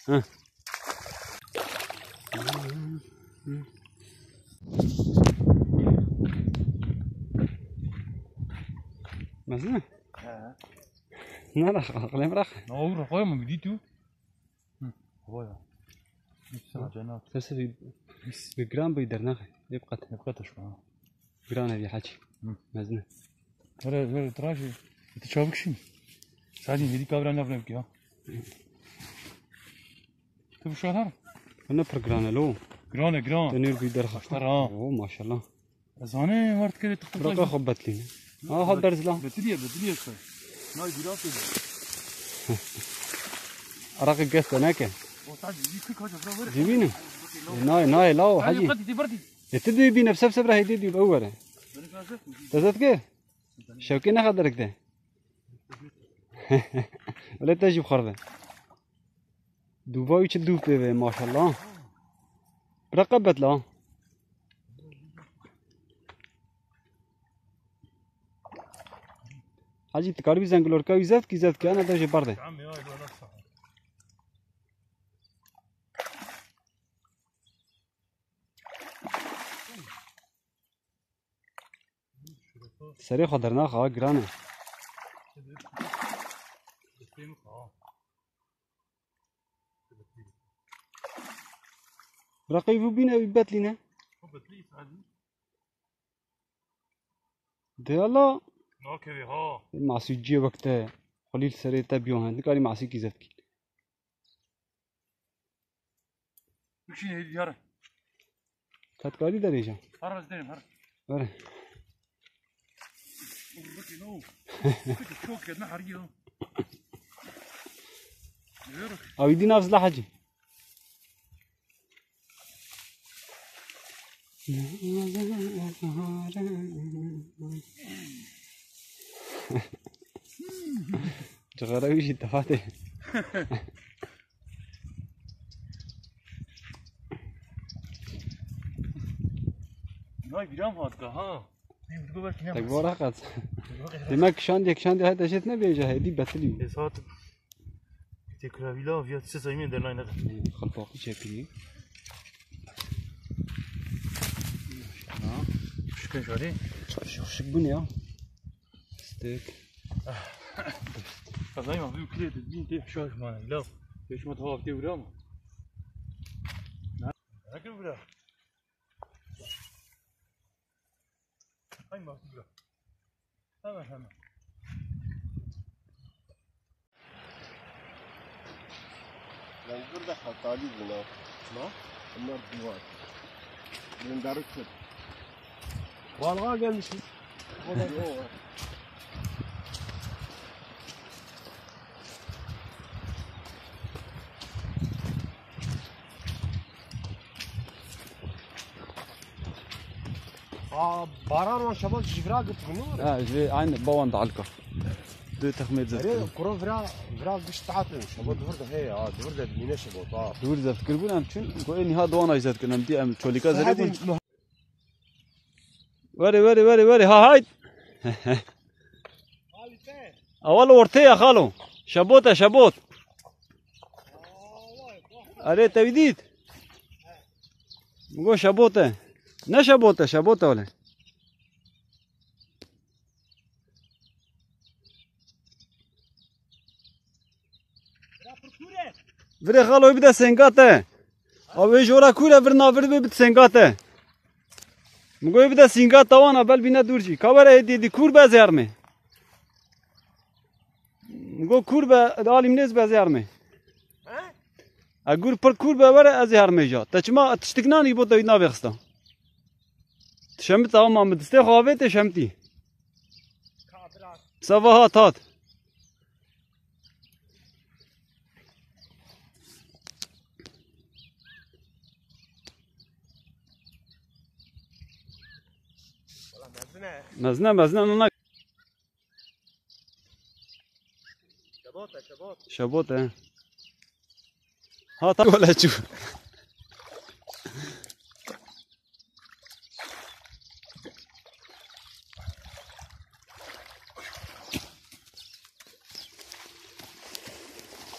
ها مزنه نه راح قلم راح نور قوي ما بديتو هوايا نفسها جنات بس بجرام بيدرنا يبقى شوية جرام هذه حكي مزنه ترى تراجي تشابك شنو ساعدين هذيك كابرا نفرم كيا تبي شو هذا أنا برجرانا لو جران تنير بيدر خشتر أوه ما شاء الله زاني ورد كده تخطط رقا خبط لينا هاد درز لا بدليه شوي ناي دراسة أراك الجست هناك وتعال يجيك هذا برا جيبينه ناي لا حاجي بردي بردي تدي بي نفسه بسبره هيدي بأوله تزت كيف شوكينا خدرك ده ولا تجيب خربة دوباي تشدوب به ما شاء الله رقبت لا حاجي تكاربي زنقلور كاوي زاد كي زاد كأنا ده برده عمي هاي لو نفسها سريع خدرنا خا جرانه رقيبو بينا بيبات لينا ده الله ناكري ها معصي جي وقته قليل سريع تبيون هند كاري معصي كي زاد كي وشين هيدي يارا كاتكاري دريجة هرا زدين هرا ورا وركي نو شوك يدنا حريو أو يدي نفس لحاجة جغراوي شي تفاتي ناي بيرام هاد ها تكبر قد دمك شاندي هاي دشت نبيجه هدي بتلي ساعات تكرافيلا فيها 9 يمين در لاين هذا خلفاقي شكلي شكون شادي شوف بني يا ستيك دايما في كلية الدين تيح شاش معنا لا ليش ما تهاف تي وراما هاك ولا هاي ما تبغى تمام Ben burada hatalı buna. Ne? Bunlar duvar. Ben darıktır. Balığa gelmişiz. O da o var. Baran ve şaban jivra gitmiyor. اه جي عين بوان دعلكه دو تخميت زفت Nereye? Kuru vira güç taatın. Şaban duvar da hey. Duvar da mine şaban ta. دور زفت كربون ام تشون كو اني ها دوان ايزات كنم دي ام تشوليكا زريبون وري ها هاي اول ورتي يا خالو شبوت اري تبيديت مو شبوته نه شبوته ولا vire خالو يبدا سنگاته او جورا كولا ورنا ور بيت سنگاته مگو يبدا سنگاته وانا بل بينا دورجي كبر دي كور بازار مي مگو كور با عالم نز بازار مي اگر پر كور با ور ازهر مي جا تچما تشتكناني بو دوينا بخستا شمت تمام دسته خاوت شمتي صباحات هات مزنه انا شبوت هات ولا شو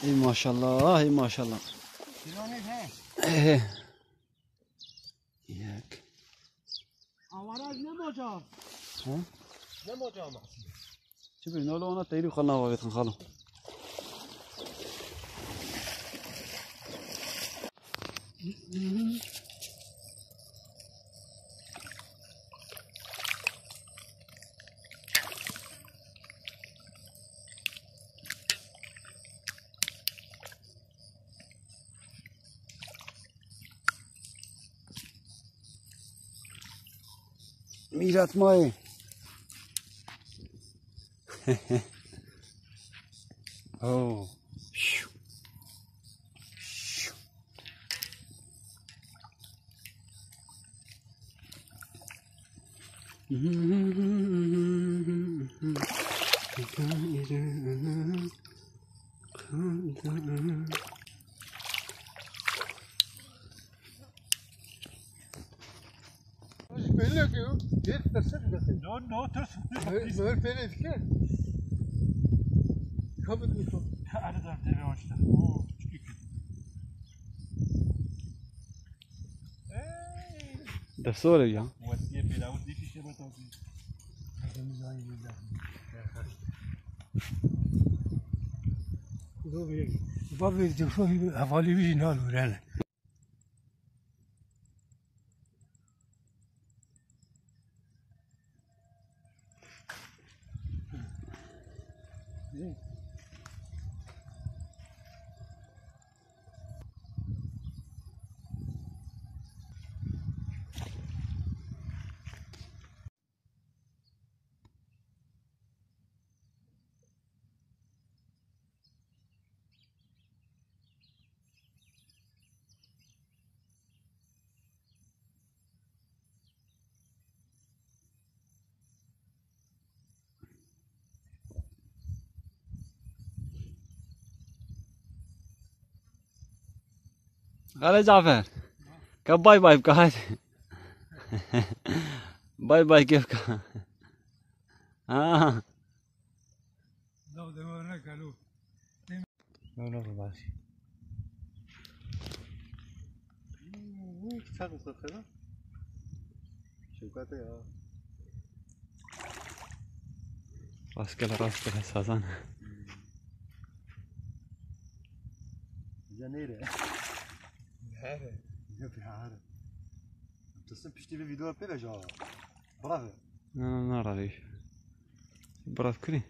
اي ما شاء الله شلوني ها؟ ايه ياك عوارض نموجا ها نموجا محسن شوفي نولو انا تيري خلنا واقف نخلو میرات مای اوه شو شو Belli ki o. Gel tersine bakayım. No, ters. Böyle belli ki. Kabul et. Hadi da tebe açtı. Küçük. ده صورة يا وسيء بلا ودي في شيء بتوصي. هذا مزاي بالله. بابي تشوفي حوالي بيجي نال ولا غلا جعفر باي باي بكهات باي باي كيفك ها لا ده ما قالوا لا ماشي تاخذ كذا شوكاته يا راسك اساسا جنيره هذا يبي هذا تصل بشتي فيديو بيلا جا برافو انا نرى ليش برات كري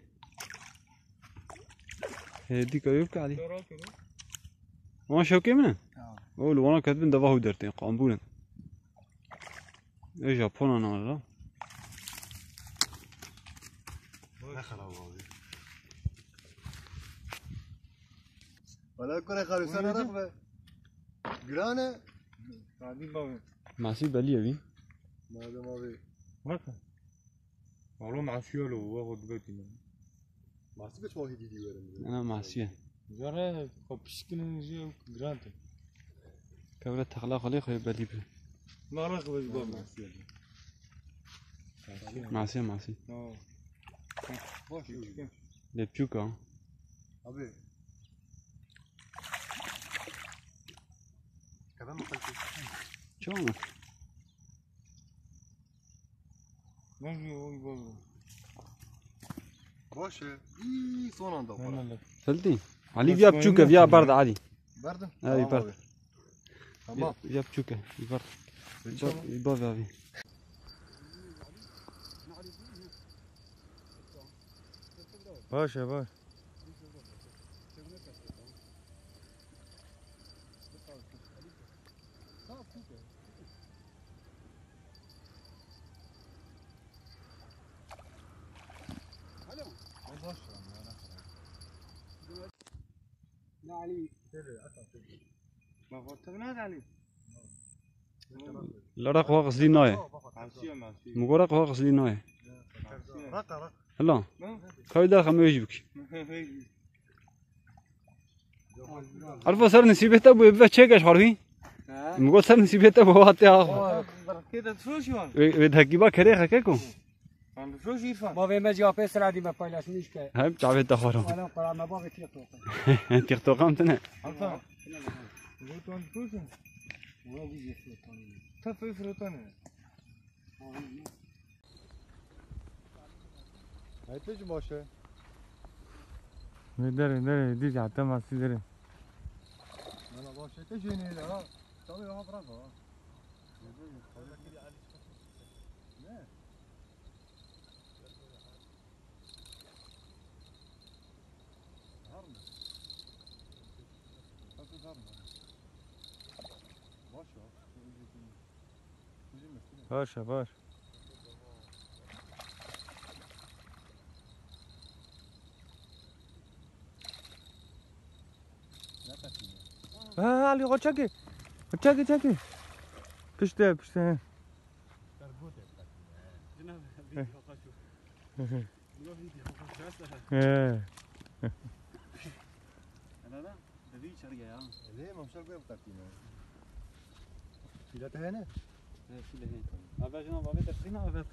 هديك يبكي علي ما شوكي منه قول وانا كاتبين دبا هو درتين قامبولا ايه جابون انا ولا ولا كره خالص انا رغبه جرانه قاعدين بابي ماسي بالي ابي ما بي هكا والله مع سيولو واخد بيتي ما سبت واحد جديد ولا انا ماسي جرى بشكل جي جرانت كبرت تخلق عليه خي بالي بي ما رغبة بابا ماسي لي بيوكا ابي كمان ما قلت شلون ما في بابا باشه اي صون ندور فلتي علي بيا بيوكا بيا برد عادي برد اي برد تمام بيا بيوكا برد يبغى ابي باشه ما فوتنا علي لرق واقص لي ناي مقرق واقص لي ناي هلا كايدا خميش بك عارف صار نسيبته ابو يبقى تشيكش حرفي مقول صار نسيبته ابو واتي كده تروشون ويدهكيبا كريخه كيكو عند تروش يرفع ما في مجا بيسر عادي ما بايلاش مشكلة. هاي بتعبد تخورو أنا قرأ ما بابي تيقظ. انت تقام تنا عرفان فروتان توشن ما بيجي فلوتاني تفي فروتانه هيتلج باشه داره دیگه حتی مسی داره انا باشه تجيني لا طبي ها برافو باشه علی آقا چکی پشته ليه ما مشى بيه بتاعتنا فيلته هنا أبغى جناب أبغى تفصيل أو بس